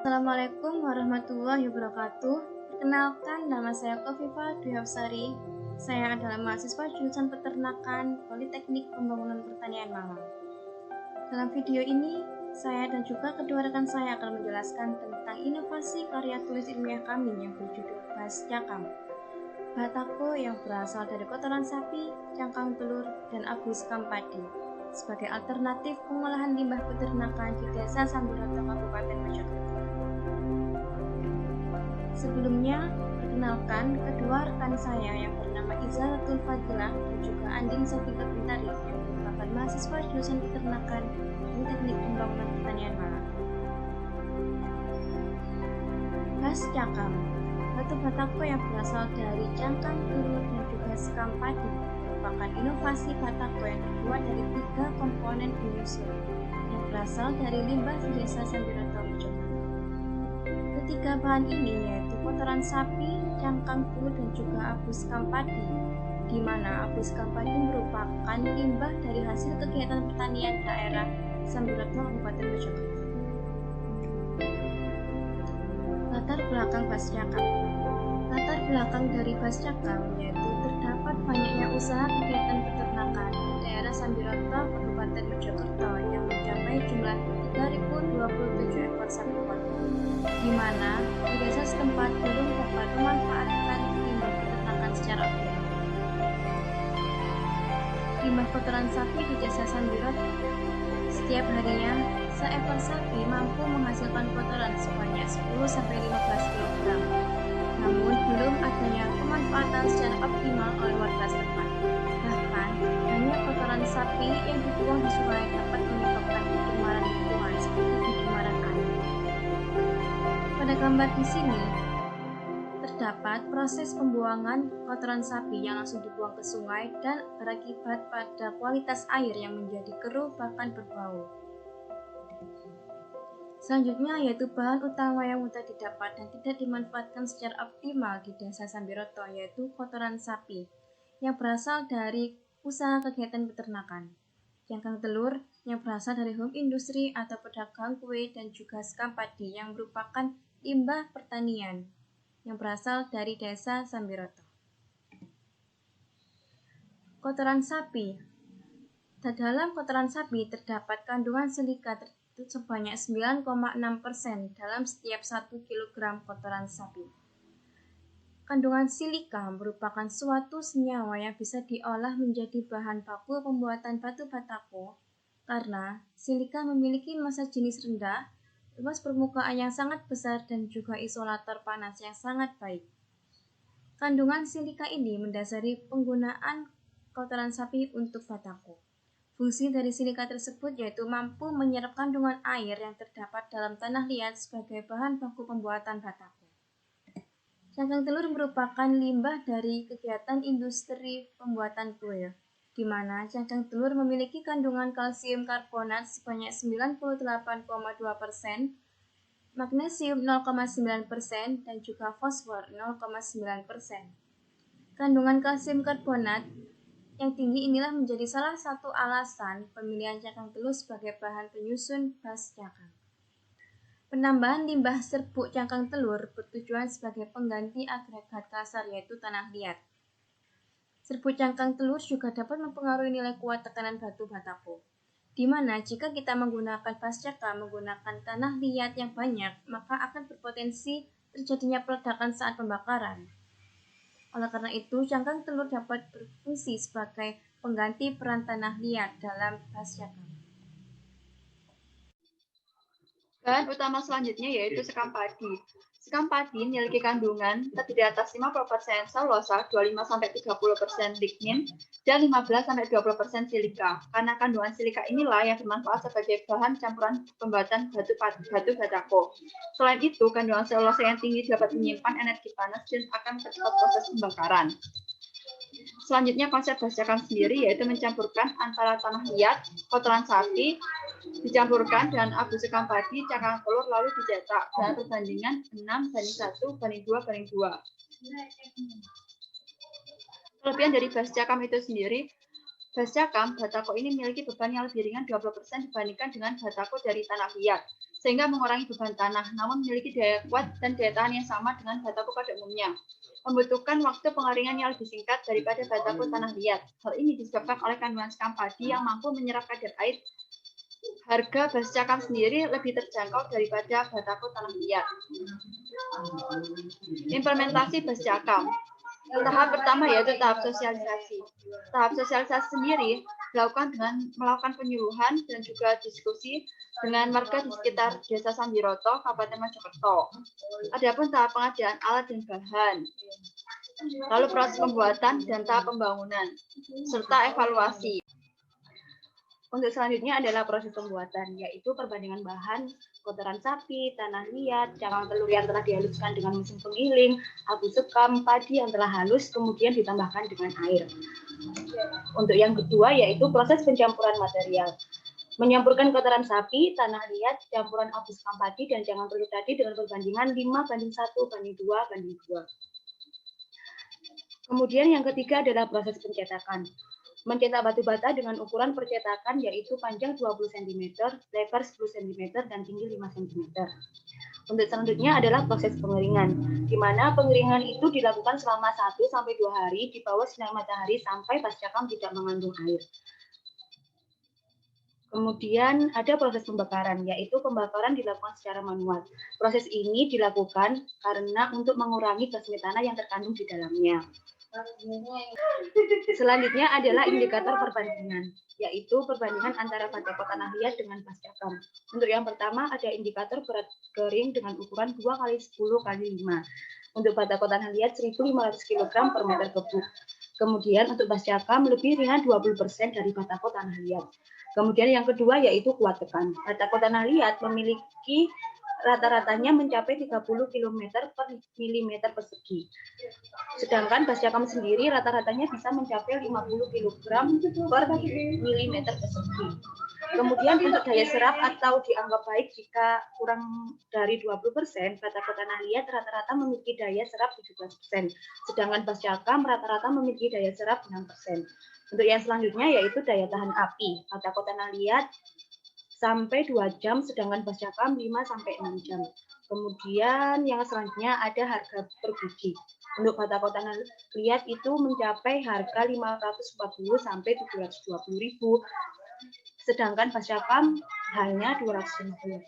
Assalamualaikum warahmatullahi wabarakatuh. Perkenalkan, nama saya Kofifa Dwi Hafsari. Saya adalah mahasiswa jurusan Peternakan Politeknik Pembangunan Pertanian Malang. Dalam video ini, saya dan juga kedua rekan saya akan menjelaskan tentang inovasi karya tulis ilmiah kami yang berjudul Bas Cakam. Batako yang berasal dari kotoran sapi, cangkang telur, dan abu sekam padi sebagai alternatif pengolahan limbah peternakan di Desa Sambiroto, Kabupaten Mojokerto. Sebelumnya, perkenalkan kedua rekan saya yang bernama Izalatul Fadilah dan juga Andin Sofika Bintari yang merupakan mahasiswa jurusan Peternakan Politeknik Pembangunan Pertanian Malang. Bas Cakam, batu batako yang berasal dari cangkang telur dan juga sekam padi merupakan inovasi batako yang terbuat dari 3 komponen penyusun yang berasal dari limbah Desa Sambiroto, Mojokerto. Ketiga bahan ini yaitu kotoran sapi, cangkang telur, dan juga abu sekam padi, di mana abu sekam padi merupakan limbah dari hasil kegiatan pertanian daerah Sambiroto, Kabupaten Mojokerto. Latar belakang Bas Cakam. Latar belakang dari Bas Cakam yaitu terdapat banyaknya usaha kegiatan peternakan di daerah Sambiroto, Kabupaten Mojokerto yang mencapai jumlah 3.027 ekor sapi kota, di mana di desa setempat belum dapat memanfaatkan limbah peternakan secara optimal. Limbah kotoran sapi di desa Sambiroto, setiap harinya seekor sapi mampu menghasilkan kotoran sebanyak 10-15 kg. Namun belum adanya pemanfaatan secara optimal oleh warga setempat. Bahkan hanya kotoran sapi yang dibuang di sungai dapat menyebabkan pencemaran lingkungan seperti pencemaran air. Pada gambar di sini terdapat proses pembuangan kotoran sapi yang langsung dibuang ke sungai dan berakibat pada kualitas air yang menjadi keruh bahkan berbau. Selanjutnya yaitu bahan utama yang mudah didapat dan tidak dimanfaatkan secara optimal di Desa Sambiroto yaitu kotoran sapi yang berasal dari usaha kegiatan peternakan, cangkang telur yang berasal dari home industri atau pedagang kue, dan juga sekam padi yang merupakan limbah pertanian yang berasal dari Desa Sambiroto. Kotoran sapi. Dalam kotoran sapi terdapat kandungan silika sebanyak 9,6% dalam setiap 1 kg kotoran sapi. Kandungan silika merupakan suatu senyawa yang bisa diolah menjadi bahan baku pembuatan batu batako karena silika memiliki massa jenis rendah, luas permukaan yang sangat besar, dan juga isolator panas yang sangat baik. Kandungan silika ini mendasari penggunaan kotoran sapi untuk batako. Fungsi dari silika tersebut yaitu mampu menyerap kandungan air yang terdapat dalam tanah liat sebagai bahan baku pembuatan batako. Cangkang telur merupakan limbah dari kegiatan industri pembuatan kue, di mana cangkang telur memiliki kandungan kalsium karbonat sebanyak 98,2%, magnesium 0,9%, dan juga fosfor 0,9%. Kandungan kalsium karbonat yang tinggi inilah menjadi salah satu alasan pemilihan cangkang telur sebagai bahan penyusun Bas Cakam. Penambahan limbah serbuk cangkang telur bertujuan sebagai pengganti agregat kasar yaitu tanah liat. Serbuk cangkang telur juga dapat mempengaruhi nilai kuat tekanan batu batako, di mana jika kita menggunakan Bas Cakam menggunakan tanah liat yang banyak, maka akan berpotensi terjadinya peledakan saat pembakaran. Oleh karena itu, cangkang telur dapat berfungsi sebagai pengganti peran tanah liat dalam Bas Cakam. Bahan utama selanjutnya yaitu sekam padi. Sekam padi memiliki kandungan terdiri atas 50% selulosa, 25-30% lignin, dan 15-20% silika. Karena kandungan silika inilah yang bermanfaat sebagai bahan campuran pembuatan batu batako. Selain itu, kandungan selulosa yang tinggi dapat menyimpan energi panas dan akan mempercepat proses pembakaran. Selanjutnya konsep Bas Cakam sendiri yaitu mencampurkan antara tanah liat, kotoran sapi, dicampurkan dengan abu sekam padi, cangkang telur, lalu dicetak dengan perbandingan 6:1:2:2. Kelebihan dari Bas Cakam itu sendiri, Bascakam, batako ini memiliki beban yang lebih ringan 20% dibandingkan dengan batako dari tanah liat, sehingga mengurangi beban tanah, namun memiliki daya kuat dan daya tahan yang sama dengan batako pada umumnya. Membutuhkan waktu pengeringan yang lebih singkat daripada batako tanah liat. Hal ini disebabkan oleh kandungan sekam padi yang mampu menyerap kadar air. Harga bascakam sendiri lebih terjangkau daripada batako tanah liat. Implementasi bascakam. Tahap pertama yaitu tahap sosialisasi. Tahap sosialisasi sendiri dilakukan dengan melakukan penyuluhan dan juga diskusi dengan warga di sekitar Desa Sambiroto, Kabupaten Mojokerto. Adapun tahap pengadaan alat dan bahan, lalu proses pembuatan dan tahap pembangunan, serta evaluasi. Untuk selanjutnya adalah proses pembuatan, yaitu perbandingan bahan, kotoran sapi, tanah liat, cangkang telur yang telah dihaluskan dengan mesin penggiling, abu sekam, padi yang telah halus, kemudian ditambahkan dengan air. Untuk yang kedua, yaitu proses pencampuran material. Menyampurkan kotoran sapi, tanah liat, campuran abu sekam padi, dan cangkang telur tadi dengan perbandingan 5:1:2:2. Kemudian yang ketiga adalah proses pencetakan. Mencetak batu bata dengan ukuran percetakan yaitu panjang 20 cm, lebar 10 cm, dan tinggi 5 cm. Untuk selanjutnya adalah proses pengeringan, di mana pengeringan itu dilakukan selama 1-2 hari di bawah sinar matahari sampai bascakam tidak mengandung air. Kemudian ada proses pembakaran, yaitu pembakaran dilakukan secara manual. Proses ini dilakukan karena untuk mengurangi gas metana yang terkandung di dalamnya. Selanjutnya adalah indikator perbandingan, yaitu perbandingan antara batako tanah liat dengan bascakam. Untuk yang pertama ada indikator berat kering dengan ukuran 2x10x5. Untuk batako tanah liat 1.500 kg per meter kubik. Kemudian untuk bascakam lebih ringan 20% dari batako tanah liat. Kemudian yang kedua yaitu kuat tekan. Batako tanah liat memiliki rata-ratanya mencapai 30 km per milimeter persegi. Sedangkan bascakam sendiri rata-ratanya bisa mencapai 50 kg per milimeter persegi. Kemudian untuk daya serap atau dianggap baik jika kurang dari 20%, batako tanah liat rata-rata memiliki daya serap 17%. Sedangkan bascakam rata-rata memiliki daya serap 6%. Untuk yang selanjutnya yaitu daya tahan api. Batako tanah liat sampai 2 jam, sedangkan bascakam 5-6 jam. Kemudian yang selanjutnya ada harga per biji. Untuk batako tanah liat itu mencapai harga 540 sampai 720.000, sedangkan bascakam hanya 250.000.